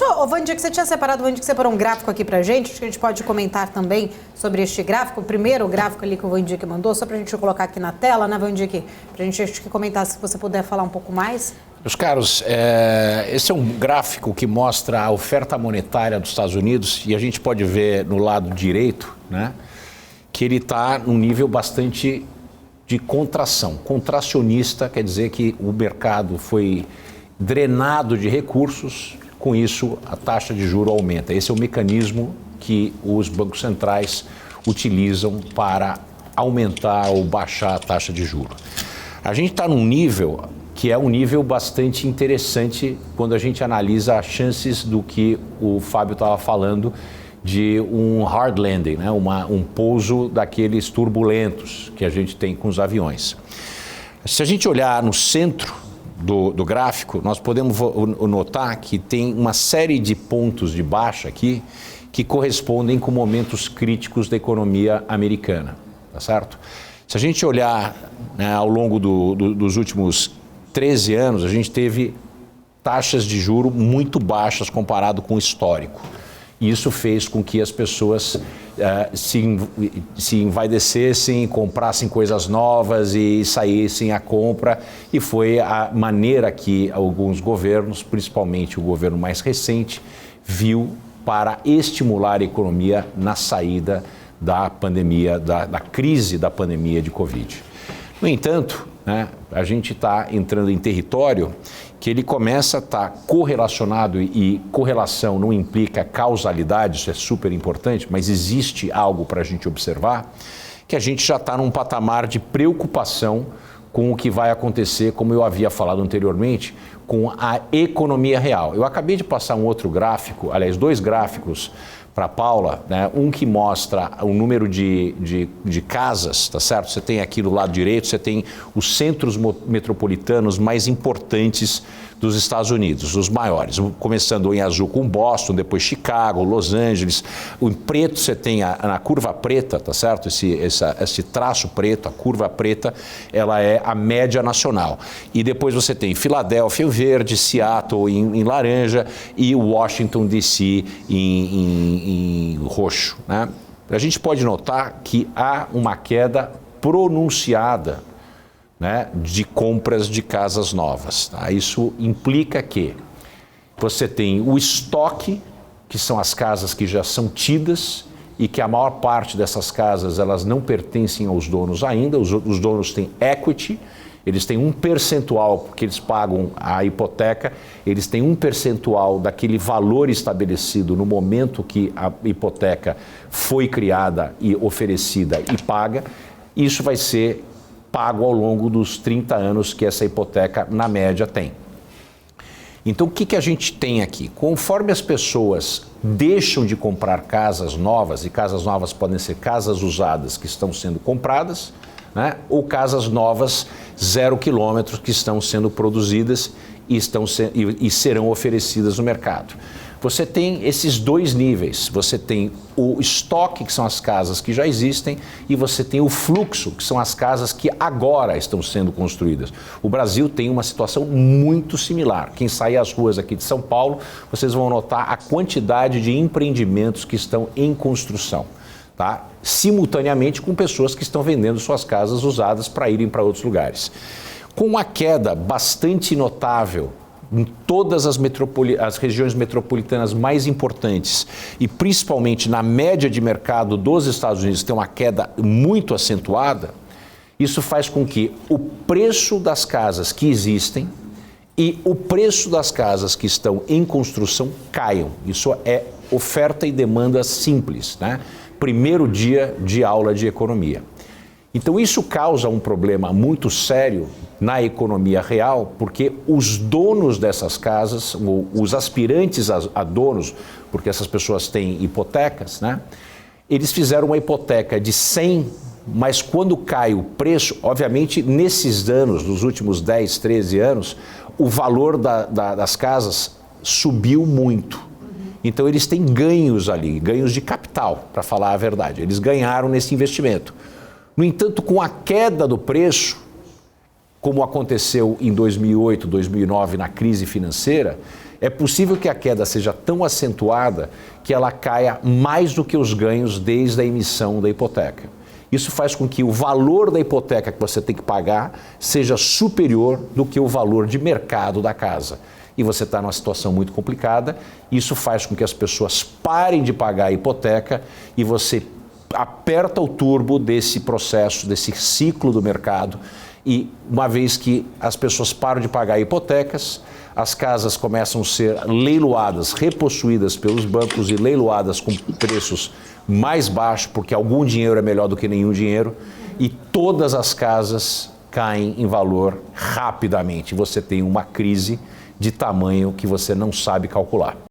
Ô, Wandir, que você tinha separado, Wandir, que separou um gráfico aqui pra gente, acho que a gente pode comentar também sobre este gráfico, o primeiro gráfico ali que o Wandir que mandou, só pra gente colocar aqui na tela, né, Wandir, pra gente acho que comentar, se você puder falar um pouco mais. Meus caros, esse é um gráfico que mostra a oferta monetária dos Estados Unidos e a gente pode ver no lado direito, né, que ele está num nível bastante de contração. Contracionista quer dizer que o mercado foi drenado de recursos, com isso a taxa de juros aumenta. Esse é o mecanismo que os bancos centrais utilizam para aumentar ou baixar a taxa de juros. A gente está num nível que é um nível bastante interessante quando a gente analisa as chances do que o Fábio estava falando de um hard landing, né? Um pouso daqueles turbulentos que a gente tem com os aviões. Se a gente olhar no centro do gráfico, nós podemos notar que tem uma série de pontos de baixa aqui que correspondem com momentos críticos da economia americana, tá certo? Se a gente olhar, né, ao longo dos últimos 13 anos, a gente teve taxas de juro muito baixas comparado com o histórico. E isso fez com que as pessoas se envaidecessem, comprassem coisas novas e saíssem à compra. E foi a maneira que alguns governos, principalmente o governo mais recente, viu para estimular a economia na saída da pandemia, da crise da pandemia de Covid. No entanto, né, a gente está entrando em território que ele começa a estar correlacionado, e correlação não implica causalidade, isso é super importante, mas existe algo para a gente observar, que a gente já está num patamar de preocupação com o que vai acontecer, como eu havia falado anteriormente, com a economia real. Eu acabei de passar um outro gráfico, aliás, dois gráficos para a Paula, né? Um que mostra o número de casas, tá certo? Você tem aqui do lado direito, você tem os centros metropolitanos mais importantes dos Estados Unidos, os maiores, começando em azul com Boston, depois Chicago, Los Angeles. Em preto você tem na curva preta, tá certo? Esse traço preto, a curva preta, ela é a média nacional. E depois você tem Filadélfia em verde, Seattle em laranja e Washington DC em roxo, né? A gente pode notar que há uma queda pronunciada, né, de compras de casas novas. Tá? Isso implica que você tem o estoque, que são as casas que já são tidas e que a maior parte dessas casas elas não pertencem aos donos ainda, os donos têm equity, eles têm um percentual, porque eles pagam a hipoteca, eles têm um percentual daquele valor estabelecido no momento que a hipoteca foi criada e oferecida e paga. Isso vai ser pago ao longo dos 30 anos que essa hipoteca, na média, tem. Então, o que a gente tem aqui? Conforme as pessoas deixam de comprar casas novas, e casas novas podem ser casas usadas que estão sendo compradas, né, ou casas novas 0 quilômetros que estão sendo produzidas e serão oferecidas no mercado. Você tem esses dois níveis, você tem o estoque, que são as casas que já existem, e você tem o fluxo, que são as casas que agora estão sendo construídas. O Brasil tem uma situação muito similar. Quem sair às ruas aqui de São Paulo, vocês vão notar a quantidade de empreendimentos que estão em construção, tá? Simultaneamente com pessoas que estão vendendo suas casas usadas para irem para outros lugares. Com uma queda bastante notável em todas as regiões metropolitanas mais importantes e principalmente na média de mercado dos Estados Unidos tem uma queda muito acentuada, isso faz com que o preço das casas que existem e o preço das casas que estão em construção caiam. Isso é oferta e demanda simples, né? Primeiro dia de aula de economia. Então isso causa um problema muito sério na economia real, porque os donos dessas casas, ou os aspirantes a donos, porque essas pessoas têm hipotecas, né? Eles fizeram uma hipoteca de 100, mas quando cai o preço, obviamente nesses anos, nos últimos 10, 13 anos, o valor das casas subiu muito. Então eles têm ganhos ali, ganhos de capital, para falar a verdade. Eles ganharam nesse investimento. No entanto, com a queda do preço, como aconteceu em 2008, 2009, na crise financeira, é possível que a queda seja tão acentuada que ela caia mais do que os ganhos desde a emissão da hipoteca. Isso faz com que o valor da hipoteca que você tem que pagar seja superior do que o valor de mercado da casa. E você está numa situação muito complicada, isso faz com que as pessoas parem de pagar a hipoteca e você aperta o turbo desse processo, desse ciclo do mercado. E uma vez que as pessoas param de pagar hipotecas, as casas começam a ser leiloadas, repossuídas pelos bancos e leiloadas com preços mais baixos, porque algum dinheiro é melhor do que nenhum dinheiro, e todas as casas caem em valor rapidamente. Você tem uma crise de tamanho que você não sabe calcular.